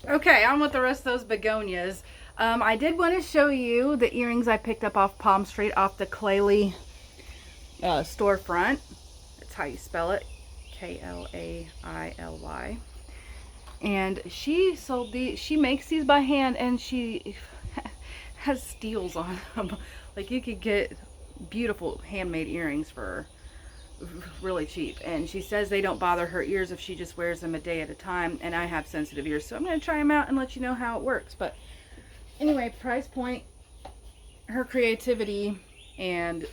Okay, on with the rest of those begonias. I did want to show you the earrings I picked up off PalmStreet off the Klaily storefront. That's how you spell it, Klaily. And she sold these. She makes these by hand, and she has steals on them. Like you could get beautiful handmade earrings for really cheap, and she says they don't bother her ears if she just wears them a day at a time, and I have sensitive ears, so I'm going to try them out and let you know how it works. But anyway, price point, her creativity, and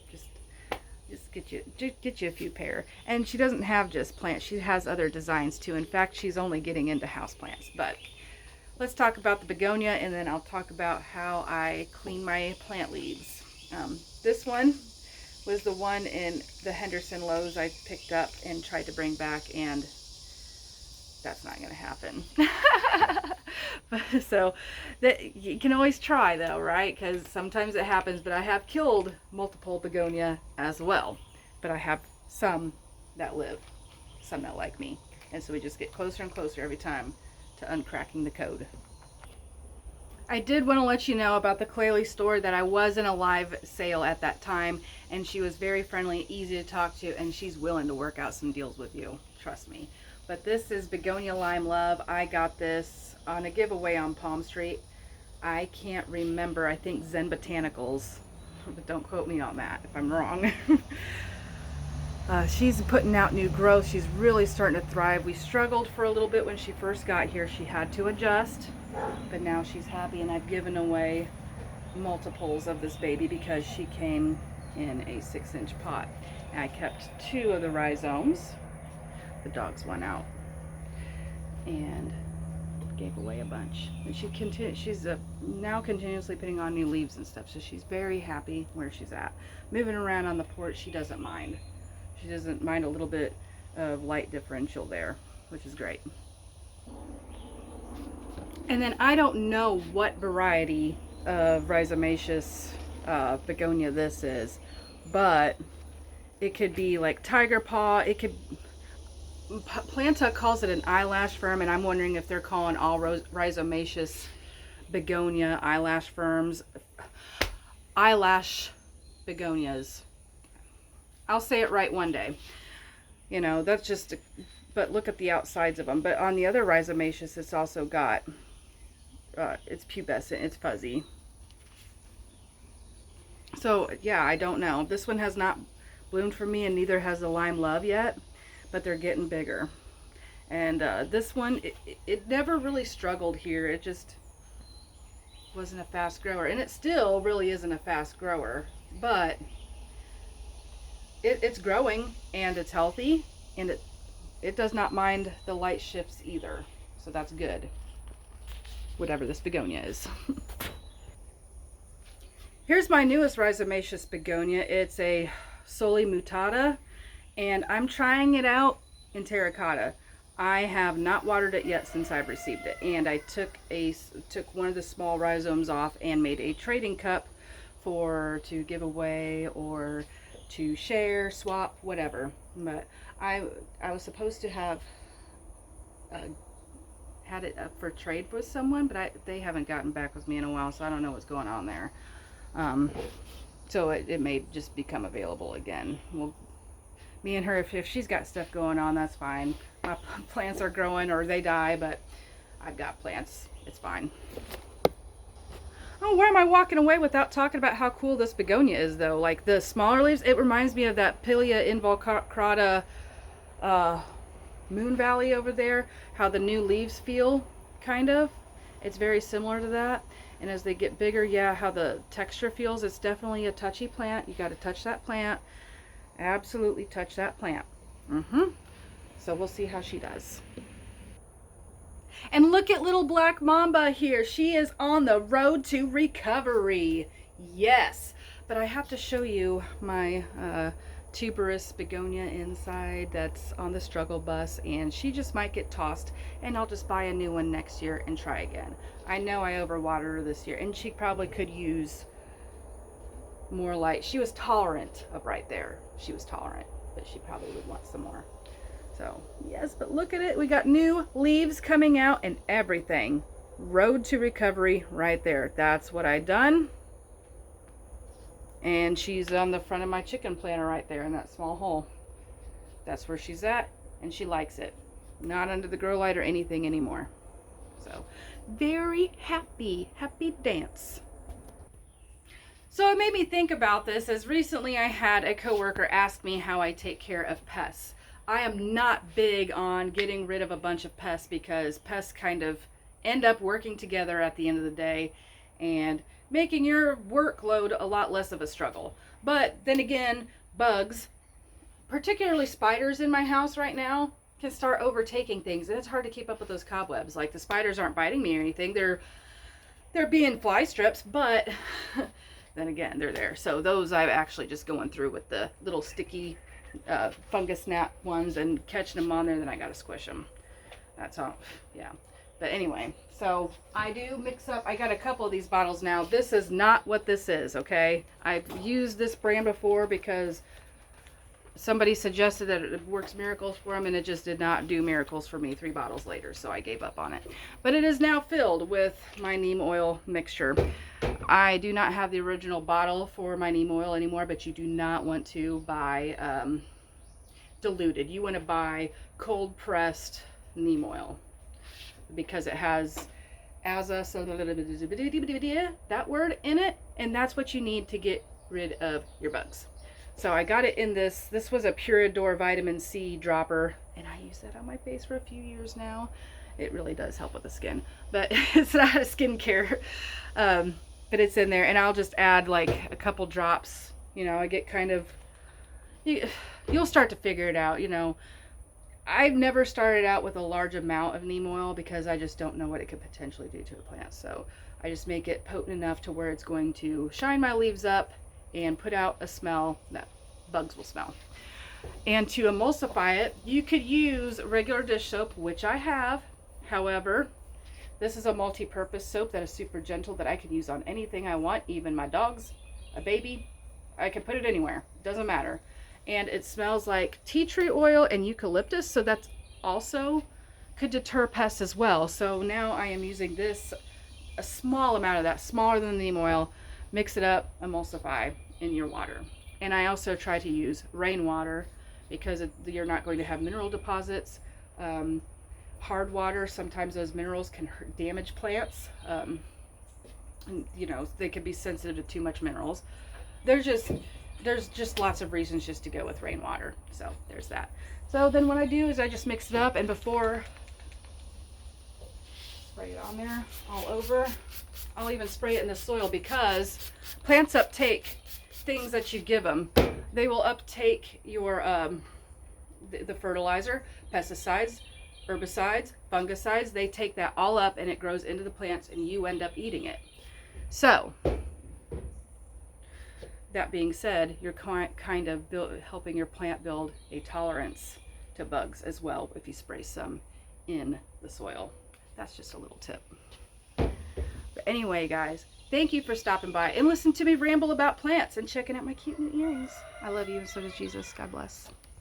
just get you a few pair. And she doesn't have just plants, she has other designs too. In fact, she's only getting into house plants. But let's talk about the begonia, and then I'll talk about how I clean my plant leaves. This one was the one in the Henderson Lowe's I picked up and tried to bring back, and that's not going to happen. So that you can always try though, right? Because sometimes it happens. But I have killed multiple begonia as well. But I have some that live, some that like me, and so we just get closer and closer every time to uncracking the code. I did want to let you know about the Klaily store, that I was in a live sale at that time, and she was very friendly, easy to talk to, and she's willing to work out some deals with you. Trust me. But this is Begonia Lime Love. I got this on a giveaway on PalmStreet. I can't remember. I think Zen Botanicals, but don't quote me on that if I'm wrong. She's putting out new growth. She's really starting to thrive. We struggled for a little bit when she first got here. She had to adjust, but now she's happy, and I've given away multiples of this baby because she came in a 6-inch pot. And I kept 2 of the rhizomes. The dogs went out and gave away a bunch. And she's now continuously putting on new leaves and stuff, so she's very happy where she's at. Moving around on the porch, she doesn't mind. She doesn't mind a little bit of light differential there, which is great. And then I don't know what variety of Rhizomatous begonia this is, but it could be like tiger paw. It could, Planta calls it an eyelash firm, and I'm wondering if they're calling all Rhizomatous begonia eyelash firms eyelash begonias. I'll say it right one day. You know, that's just, but look at the outsides of them. But on the other Rhizomatous, it's also got, it's pubescent, it's fuzzy. So yeah, I don't know. This one has not bloomed for me, and neither has the Lime Love yet, but they're getting bigger. And this one, it never really struggled here. It just wasn't a fast grower, and it still really isn't a fast grower, but it's growing, and it's healthy, and it does not mind the light shifts either, so that's good, whatever this begonia is. Here's my newest Rhizomatous begonia. It's a Soli Mutata, and I'm trying it out in terracotta. I have not watered it yet since I've received it, and I took one of the small rhizomes off and made a trading cup to give away or to share, swap, whatever. But I was supposed to have had it up for trade with someone, but they haven't gotten back with me in a while, so I don't know what's going on there. So it may just become available again. Well, me and her, if she's got stuff going on, that's fine. My plants are growing or they die, but I've got plants. It's fine. Oh, where am I walking away without talking about how cool this begonia is, though? Like the smaller leaves, it reminds me of that Pilia involucrata Moon Valley over there. How the new leaves feel, kind of. It's very similar to that. And as they get bigger, yeah, how the texture feels. It's definitely a touchy plant. You got to touch that plant. Absolutely touch that plant. So we'll see how she does. And look at little black mamba here. She is on the road to recovery. Yes. But I have to show you my tuberous begonia inside that's on the struggle bus, and she just might get tossed, and I'll just buy a new one next year and try again. I know I overwatered her this year, and she probably could use more light. She was tolerant of right there. She was tolerant, but she probably would want some more. So, yes, but look at it. We got new leaves coming out and everything. Road to recovery right there. That's what I done. And she's on the front of my chicken planter right there in that small hole. That's where she's at, and she likes it. Not under the grow light or anything anymore. So, very happy dance. So it made me think about this, as recently I had a coworker ask me how I take care of pests. I am not big on getting rid of a bunch of pests because pests kind of end up working together at the end of the day and making your workload a lot less of a struggle. But then again, bugs, particularly spiders in my house right now, can start overtaking things, and it's hard to keep up with those cobwebs. Like, the spiders aren't biting me or anything. They're being fly strips, but then again, they're there. So those I'm actually just going through with the little sticky fungus gnat ones and catching them on there, then I gotta squish them. That's all. Yeah. But anyway, so I do mix up. I got a couple of these bottles now. This is not what this is, okay? I've used this brand before because somebody suggested that it works miracles for them, and it just did not do miracles for me 3 bottles later, so I gave up on it. But it is now filled with my neem oil mixture. I do not have the original bottle for my neem oil anymore, but you do not want to buy diluted. You want to buy cold pressed neem oil because it has that word in it, and that's what you need to get rid of your bugs. So I got it in this was a Purador vitamin C dropper, and I use that on my face for a few years now. It really does help with the skin, but it's not a skincare. But it's in there, and I'll just add like a couple drops. You know, I get kind of, you'll start to figure it out. You know, I've never started out with a large amount of neem oil because I just don't know what it could potentially do to a plant. So I just make it potent enough to where it's going to shine my leaves up and put out a smell that bugs will smell. And to emulsify it, you could use regular dish soap, which I have. However, this is a multi-purpose soap that is super gentle that I can use on anything I want, even my dogs, a baby. I can put it anywhere, doesn't matter. And it smells like tea tree oil and eucalyptus, so that's also could deter pests as well. So now I am using this, a small amount of that, smaller than the neem oil, mix it up, emulsify in your water. And I also try to use rainwater because you're not going to have mineral deposits. Hard water, sometimes those minerals can damage plants. And, you know, they can be sensitive to too much minerals. There's just lots of reasons just to go with rainwater. So there's that. So then what I do is I just mix it up, and before, spray it on there all over. I'll even spray it in the soil because plants uptake things that you give them. They will uptake your the fertilizer, pesticides, herbicides, fungicides. They take that all up and it grows into the plants, and you end up eating it. So that being said, you're kind of helping your plant build a tolerance to bugs as well if you spray some in the soil. That's just a little tip. But anyway, guys, thank you for stopping by and listening to me ramble about plants and checking out my cute new earrings. I love you, and so does Jesus. God bless.